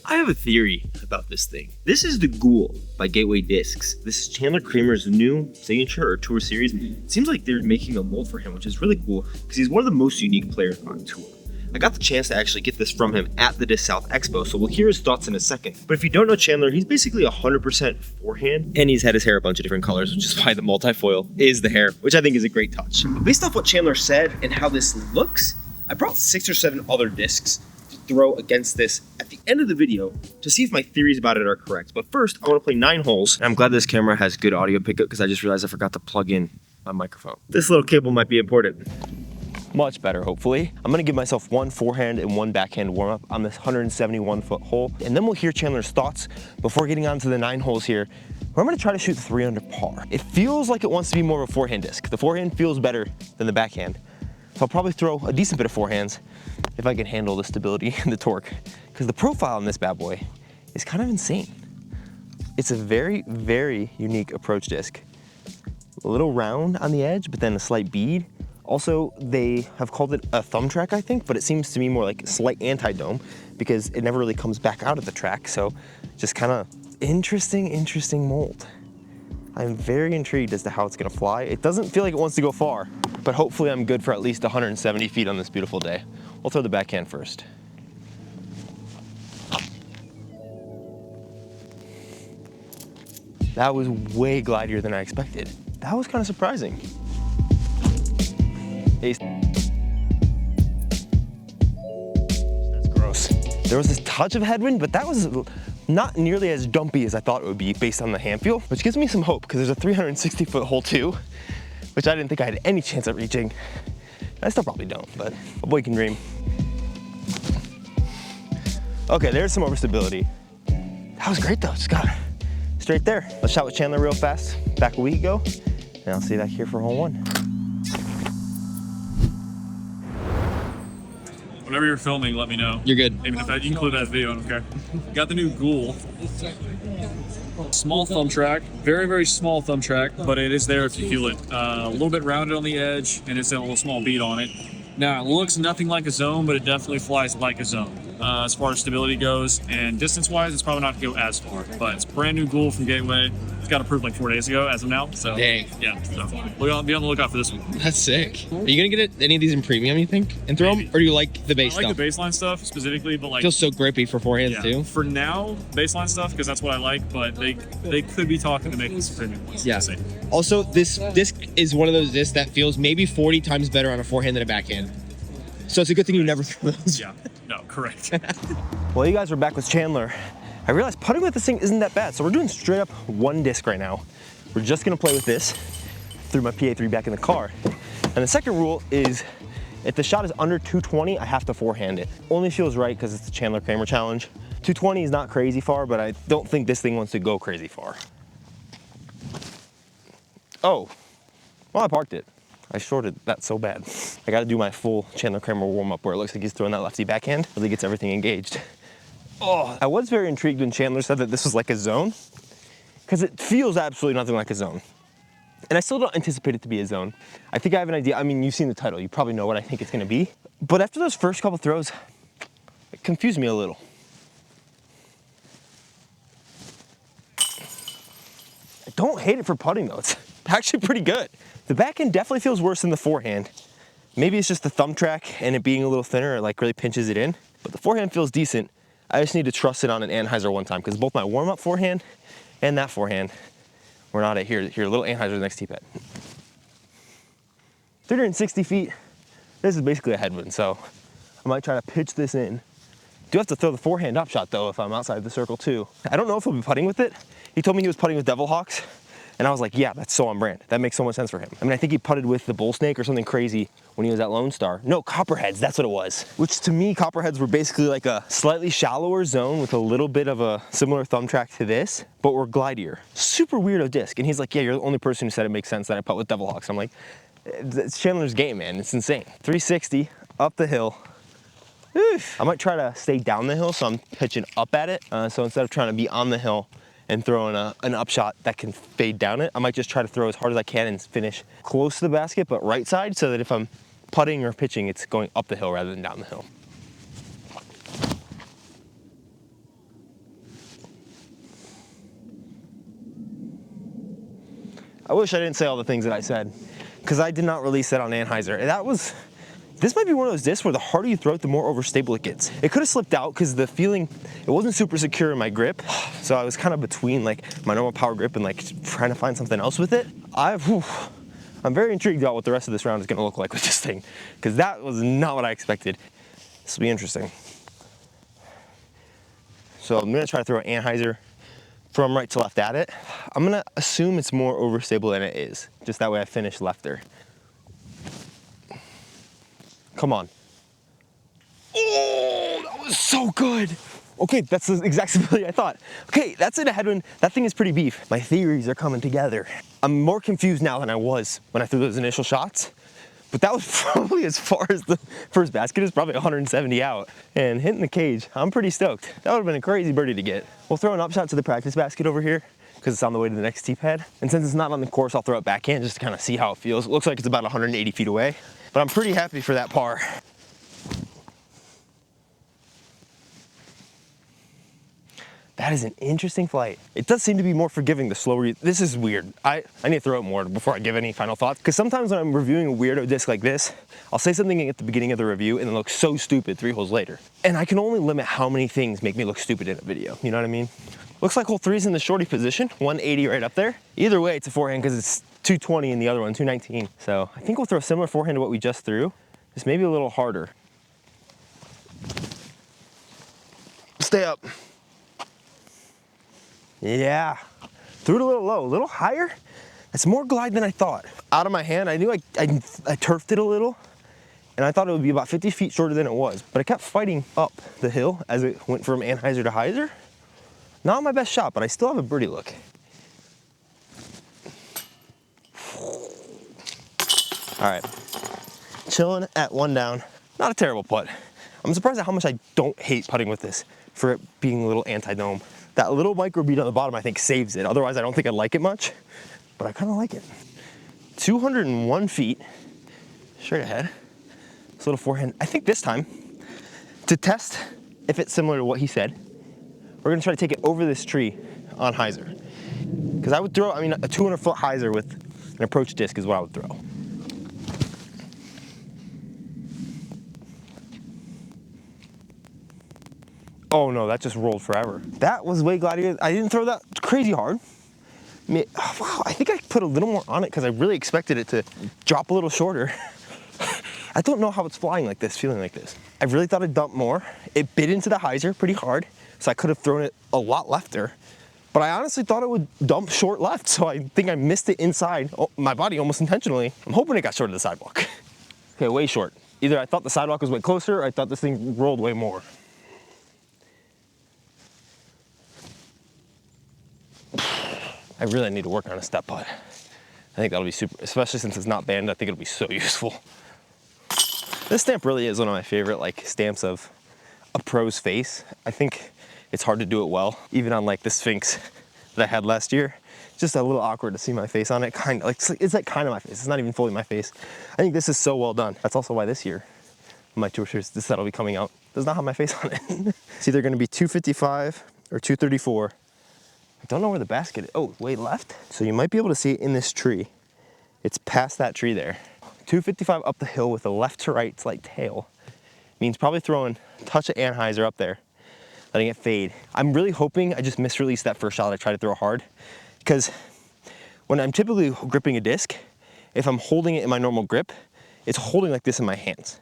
I have a theory about this thing. This is the Ghoul by Gateway Discs. This is Chandler Kramer's new signature or tour series. It seems like they're making a mold for him, which is really cool because he's one of the most unique players on tour. I got the chance to actually get this from him at the Disc South Expo, so we'll hear his thoughts in a second. But if you don't know Chandler, he's basically 100% forehand, and he's had his hair a bunch of different colors, which is why the multifoil is the hair, which I think is a great touch. But based off what Chandler said and how this looks, I brought 6 or 7 other discs to throw against this at the end of the video to see if my theories about it are correct. But first, I want to play 9 holes, and I'm glad this camera has good audio pickup because I just realized I forgot to plug in my microphone. This little cable might be important. Much better, hopefully. I'm gonna give myself 1 forehand and 1 backhand warm up on this 171-foot hole, and then we'll hear Chandler's thoughts before getting on to the 9 holes here, where I'm gonna try to shoot 3 under par. It feels like it wants to be more of a forehand disc. The forehand feels better than the backhand, so I'll probably throw a decent bit of forehands if I can handle the stability and the torque, because the profile on this bad boy is kind of insane. It's a very, very unique approach disc. A little round on the edge, but then a slight bead. Also, they have called it a thumb track, I think, but it seems to me more like a slight anti-dome because it never really comes back out of the track. So just kind of interesting mold. I'm very intrigued as to how it's gonna fly. It doesn't feel like it wants to go far, but hopefully I'm good for at least 170 feet on this beautiful day. We'll throw the backhand first. That was way glidier than I expected. That was kind of surprising. That's gross. There was this touch of headwind, but that was not nearly as dumpy as I thought it would be based on the hand feel, which gives me some hope because there's a 360-foot hole too, which I didn't think I had any chance at reaching. I still probably don't, but a boy can dream. Okay, there's some overstability. That was great though, just got straight there. Let's shot with Chandler real fast back a week ago, and I'll see you back here for hole 1. Whenever you're filming, let me know. You're good. Even if I include that video, I don't care. Got the new Ghoul. Small thumb track, very, very small thumb track, but it is there if you feel it. A little bit rounded on the edge, and it's a little small bead on it. Now, it looks nothing like a zone, but it definitely flies like a zone. As far as stability goes, and distance-wise, it's probably not going to go as far, but it's brand new Ghoul from Gateway. It's got approved like 4 days ago as of now, so dang. Yeah, so be on the lookout for this one. That's sick. Are you gonna get any of these in premium, you think, and throw them, or do you like the base stuff? I like the baseline stuff specifically, but like feels so grippy for forehands too. For now, baseline stuff because that's what I like, but they could be talking to make this premium ones. Yeah. Also, this disc is one of those discs that feels maybe 40 times better on a forehand than a backhand. So it's a good thing you never throw those. Yeah. No, correct. Well, you guys are back with Chandler. I realized putting with this thing isn't that bad, so we're doing straight up 1 disc right now. We're just gonna play with this through my PA3 back in the car. And the second rule is if the shot is under 220, I have to forehand it. Only feels right because it's the Chandler Kramer challenge. 220 is not crazy far, but I don't think this thing wants to go crazy far. Oh, well, I parked it. I shorted that so bad. I gotta do my full Chandler Kramer warm up where it looks like he's throwing that lefty backhand, really gets everything engaged. Oh, I was very intrigued when Chandler said that this was like a zone, because it feels absolutely nothing like a zone. And I still don't anticipate it to be a zone. I think I have an idea. I mean, you've seen the title. You probably know what I think it's gonna be. But after those first couple throws, it confused me a little. I don't hate it for putting though. It's actually pretty good. The backhand definitely feels worse than the forehand. Maybe it's just the thumb track and it being a little thinner, it like really pinches it in. But the forehand feels decent. I just need to trust it on an Anheuser one time because both my warm-up forehand and that forehand were not at here. Here, little Anheuser next tee pad. 360 feet. This is basically a headwind, so I might try to pitch this in. Do have to throw the forehand up shot though if I'm outside the circle too. I don't know if he'll be putting with it. He told me he was putting with Devil Hawks. And I was like, yeah, that's so on brand. That makes so much sense for him. I mean, I think he putted with the Bull Snake or something crazy when he was at Lone Star. No, Copperheads, that's what it was. Which to me, Copperheads were basically like a slightly shallower zone with a little bit of a similar thumb track to this, but were glidier. Super weirdo disc. And he's like, yeah, you're the only person who said it makes sense that I put with Devil Hawks. I'm like, it's Chandler's game, man. It's insane. 360 up the hill. Oof. I might try to stay down the hill so I'm pitching up at it. So instead of trying to be on the hill and throwing an upshot that can fade down it, I might just try to throw as hard as I can and finish close to the basket, but right side, so that if I'm putting or pitching, it's going up the hill rather than down the hill. I wish I didn't say all the things that I said, because I did not release that on Anheuser. This might be one of those discs where the harder you throw it, the more overstable it gets. It could have slipped out because the feeling, it wasn't super secure in my grip. So I was kind of between like my normal power grip and like trying to find something else with it. I'm very intrigued about what the rest of this round is gonna look like with this thing, because that was not what I expected. This will be interesting. So I'm gonna try to throw an Anheuser from right to left at it. I'm gonna assume it's more overstable than it is. Just that way I finish lefter. Come on. Oh, that was so good. Okay, that's the exact stability I thought. Okay, that's in a headwind. That thing is pretty beef. My theories are coming together. I'm more confused now than I was when I threw those initial shots. But that was probably as far as the first basket is, probably 170 out. And hitting the cage, I'm pretty stoked. That would have been a crazy birdie to get. We'll throw an upshot to the practice basket over here because it's on the way to the next tee pad. And since it's not on the course, I'll throw it backhand just to kind of see how it feels. It looks like it's about 180 feet away, but I'm pretty happy for that par. That is an interesting flight. It does seem to be more forgiving the slower this is weird. I need to throw it more before I give any final thoughts, because sometimes when I'm reviewing a weirdo disc like this, I'll say something at the beginning of the review and it looks so stupid 3 holes later. And I can only limit how many things make me look stupid in a video, you know what I mean? Looks like hole 3's in the shorty position, 180 right up there. Either way, it's a forehand because it's 220 in the other one, 219. So I think we'll throw a similar forehand to what we just threw, just maybe a little harder. Stay up. Yeah, threw it a little low, a little higher. It's more glide than I thought. Out of my hand, I knew I turfed it a little, and I thought it would be about 50 feet shorter than it was, but I kept fighting up the hill as it went from Anheuser to Heiser. Not my best shot, but I still have a birdie look. All right, chilling at 1 down. Not a terrible putt. I'm surprised at how much I don't hate putting with this for it being a little anti-dome. That little micro bead on the bottom, I think, saves it. Otherwise, I don't think I'd like it much, but I kind of like it. 201 feet, straight ahead. This little forehand. I think this time, to test if it's similar to what he said, we're gonna try to take it over this tree on Heiser. Because I would throw, a 200-foot Heiser with an approach disc is what I would throw. Oh no, that just rolled forever. That was way gladiator. I didn't throw that crazy hard. Wow, I think I put a little more on it because I really expected it to drop a little shorter. I don't know how it's flying like this, feeling like this. I really thought it'd dump more. It bit into the Heiser pretty hard, so I could have thrown it a lot lefter. But I honestly thought it would dump short left, so I think I missed it inside my body almost intentionally. I'm hoping it got short of the sidewalk. Okay, way short. Either I thought the sidewalk was way closer, or I thought this thing rolled way more. I really need to work on a step putt. I think that'll be super, especially since it's not banned. I think it'll be so useful. This stamp really is one of my favorite stamps of a pro's face. I think it's hard to do it well, even on the Sphinx that I had last year. It's just a little awkward to see my face on it. It's like kind of my face. It's not even fully my face. I think this is so well done. That's also why this year, my tour shirts, this that'll be coming out, does not have my face on it. It's either gonna be 255 or 234. I don't know where the basket is. Oh, way left. So you might be able to see it in this tree. It's past that tree there. 255 up the hill with a left to right tail. Means probably throwing a touch of Anheuser up there, letting it fade. I'm really hoping I just misreleased that first shot I tried to throw hard, because when I'm typically gripping a disc, if I'm holding it in my normal grip, it's holding like this in my hands.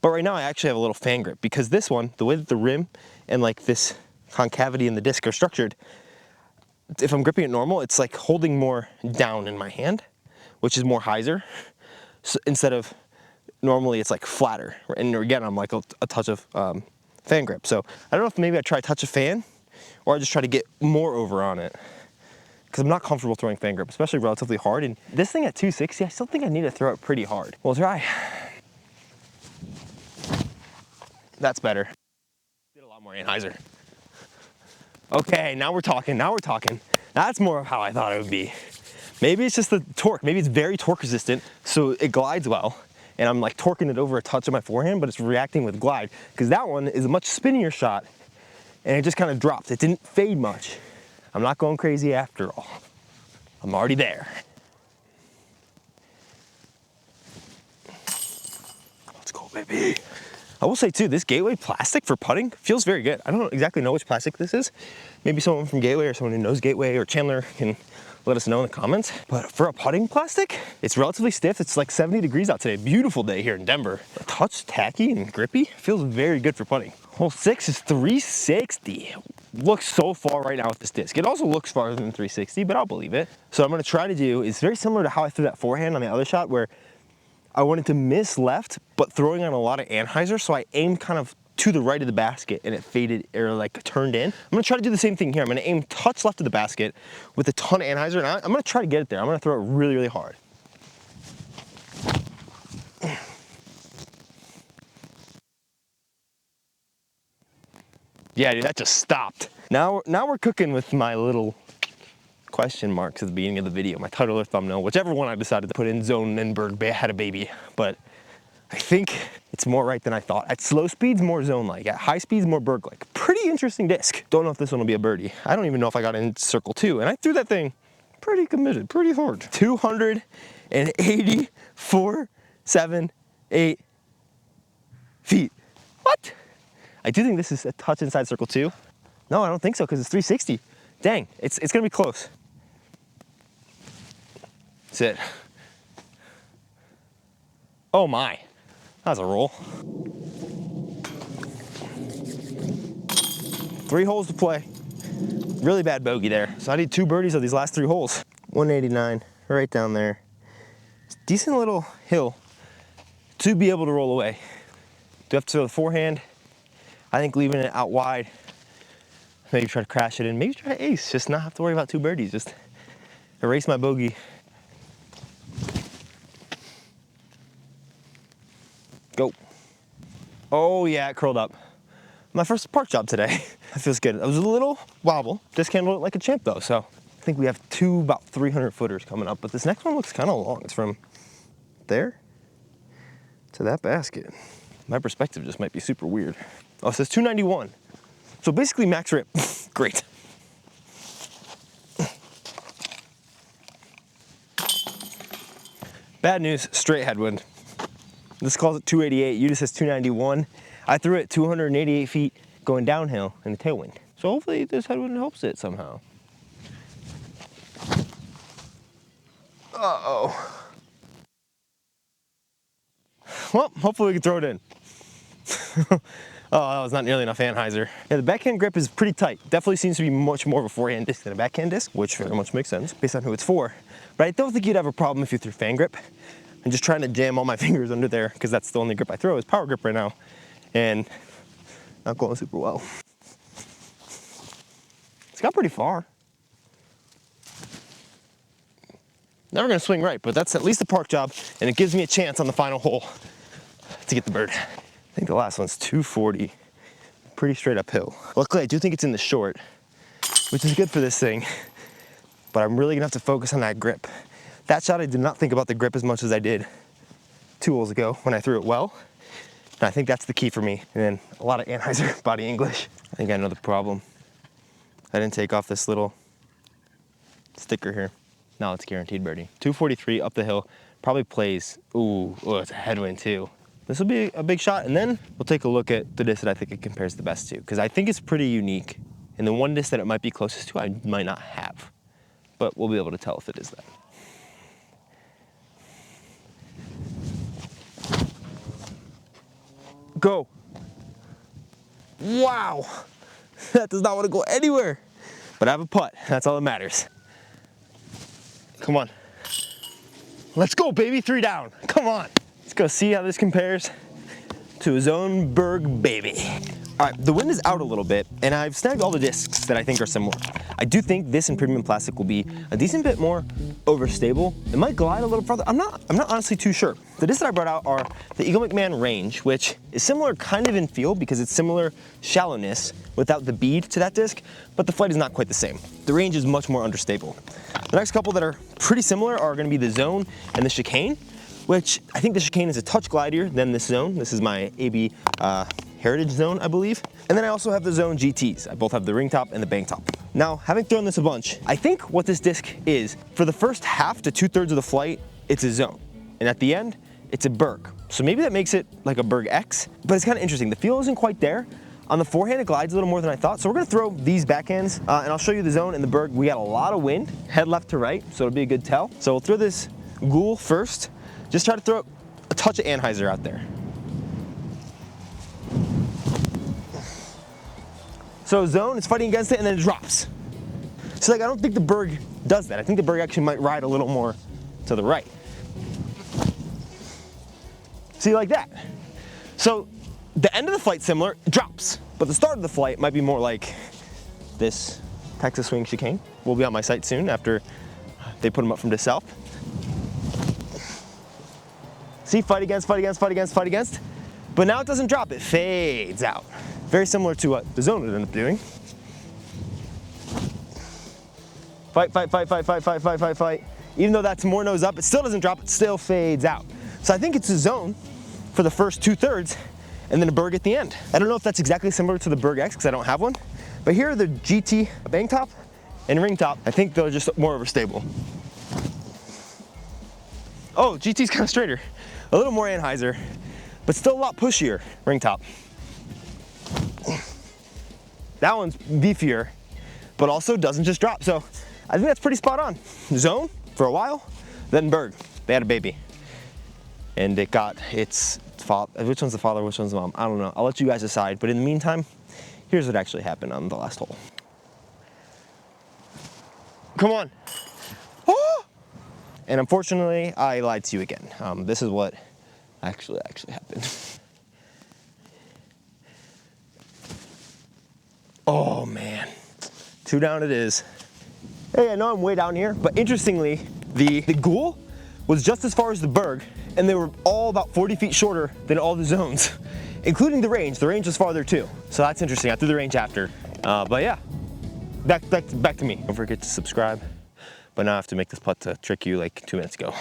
But right now I actually have a little fan grip, because this one, the way that the rim and this concavity in the disc are structured, if I'm gripping it normal, it's holding more down in my hand, which is more Heiser. So instead of normally it's flatter. And again, I'm a touch of fan grip. So I don't know if maybe I try a touch of fan, or I just try to get more over on it, because I'm not comfortable throwing fan grip, especially relatively hard. And this thing at 260, I still think I need to throw it pretty hard. We'll try. That's better. Did a lot more Anheuser. Okay, now we're talking, That's more of how I thought it would be. Maybe it's just the torque. Maybe it's very torque resistant, so it glides well. And I'm torquing it over a touch of my forehand, but it's reacting with glide. Because that one is a much spinnier shot, and it just kind of dropped. It didn't fade much. I'm not going crazy after all. I'm already there. baby. I will say too, this Gateway plastic for putting feels very good. I don't exactly know which plastic this is. Maybe someone from Gateway or someone who knows Gateway or Chandler can let us know in the comments. But for a putting plastic, it's relatively stiff. It's like 70 degrees out today. Beautiful day here in Denver. A touch tacky and grippy. Feels very good for putting. Hole 6 is 360. Looks so far right now with this disc. It also looks farther than 360, but I'll believe it. So what I'm gonna try to do is very similar to how I threw that forehand on the other shot, where I wanted to miss left, but throwing on a lot of anhyzer, so I aimed kind of to the right of the basket and it faded or like turned in. I'm gonna try to do the same thing here. I'm gonna aim touch left of the basket with a ton of anhyzer, and I'm gonna try to get it there. I'm gonna throw it really, really hard. Yeah, dude, that just stopped. Now we're cooking with my little question marks at the beginning of the video, my title or thumbnail, whichever one I decided to put in. Zone and Berg had a baby, but I think it's more right than I thought. At slow speeds, more zone-like. At high speeds, more Berg-like. Pretty interesting disc. Don't know if this one will be a birdie. I don't even know if I got in circle 2, and I threw that thing pretty committed, pretty hard. 284.78 feet. What? I do think this is a touch inside circle 2. No, I don't think so, because it's 360. Dang, it's gonna be close. That's it. Oh my, that was a roll. 3 holes to play. Really bad bogey there. So I need 2 birdies of these last 3 holes. 189, right down there. Decent little hill to be able to roll away. Do have to throw the forehand. I think leaving it out wide, maybe try to crash it in, maybe try to ace, just not have to worry about 2 birdies, just erase my bogey. Go. Oh yeah, it curled up. My first park job today. That feels good. It was a little wobble, just handled it like a champ though, so I think we have 2 about 300 footers coming up, but this next one looks kind of long. It's from there to that basket. My perspective just might be super weird. Oh, it says 291. So basically max rip. Great. Bad news, straight headwind. This calls it 288, you just says 291. I threw it 288 feet going downhill in a tailwind. So hopefully this headwind helps it somehow. Uh-oh. Well, hopefully we can throw it in. Oh, that was not nearly enough anhyzer. Yeah, the backhand grip is pretty tight. Definitely seems to be much more of a forehand disc than a backhand disc, which very much makes sense based on who it's for. But I don't think you'd have a problem if you threw fan grip. I'm just trying to jam all my fingers under there because that's the only grip I throw is power grip right now. And not going super well. It's got pretty far. Never gonna swing right, but that's at least a park job, and it gives me a chance on the final hole to get the bird. I think the last one's 240, pretty straight uphill. Luckily, I do think it's in the short, which is good for this thing, but I'm really gonna have to focus on that grip. That shot, I did not think about the grip as much as I did 2 holes ago when I threw it well, and I think that's the key for me. And then a lot of anhyzer body English. I think I know the problem. I didn't take off this little sticker here. Now it's guaranteed birdie. 243 up the hill, probably plays, ooh, it's a headwind too. This will be a big shot, and then we'll take a look at the disc that I think it compares the best to, because I think it's pretty unique, and the one disc that it might be closest to, I might not have, but we'll be able to tell if it is that. Go. Wow, that does not want to go anywhere, but I have a putt, that's all that matters. Come on. Let's go, baby, 3 down, come on. Let's go see how this compares to his own Berg baby. All right, the wind is out a little bit, and I've snagged all the discs that I think are similar. I do think this in premium plastic will be a decent bit more overstable. It might glide a little further. I'm not honestly too sure. The discs that I brought out are the Eagle McMahon Range, which is similar kind of in feel because it's similar shallowness without the bead to that disc, but the flight is not quite the same. The Range is much more understable. The next couple that are pretty similar are gonna be the Zone and the Chicane, which I think the Chicane is a touch glidier than this Zone. This is my AB Heritage Zone, I believe. And then I also have the Zone GTs. I both have the ring top and the bank top. Now, having thrown this a bunch, I think what this disc is, for the first half to 2/3 of the flight, it's a Zone. And at the end, it's a Berg. So maybe that makes it like a Berg X, but it's kind of interesting. The feel isn't quite there. On the forehand, it glides a little more than I thought. So we're gonna throw these backhands, and I'll show you the zone and the Berg. We got a lot of wind, head left to right, so it'll be a good tell. So we'll throw this ghoul first. Just try to throw a touch of Anheuser out there. So zone, it's fighting against it, and then it drops. So like, I don't think the Berg does that. I think the Berg actually might ride a little more to the right. See, like that. So the end of the flight similar, drops, but the start of the flight might be more like this Texas swing chicane. Will be on my site soon after they put them up from the south. See, fight against, fight against, fight against, fight against. But now it doesn't drop, it fades out. Very similar to what the zone would end up doing. Fight, fight, fight, fight, fight, fight, fight, fight, fight. Even though that's more nose up, it still doesn't drop, it still fades out. So I think it's a zone for the first 2/3 and then a Berg at the end. I don't know if that's exactly similar to the Berg X because I don't have one, but here are the GT bang top and ring top. I think they're just more overstable. Oh, GT's kind of straighter. A little more Anheuser, but still a lot pushier ring top. That one's beefier, but also doesn't just drop. So I think that's pretty spot on. Zone for a while, then Berg. They had a baby. And it got its father. Which one's the father, which one's the mom? I don't know. I'll let you guys decide. But in the meantime, here's what actually happened on the last hole. Come on. Oh! And unfortunately, I lied to you again. This is what actually happened. Oh man, 2 down it is. Hey, I know I'm way down here, but interestingly, the ghoul was just as far as the Berg, and they were all about 40 feet shorter than all the zones, including the range. The range was farther too, so that's interesting. I threw the range after, but yeah, back to me. Don't forget to subscribe, but now I have to make this putt to trick you like 2 minutes ago.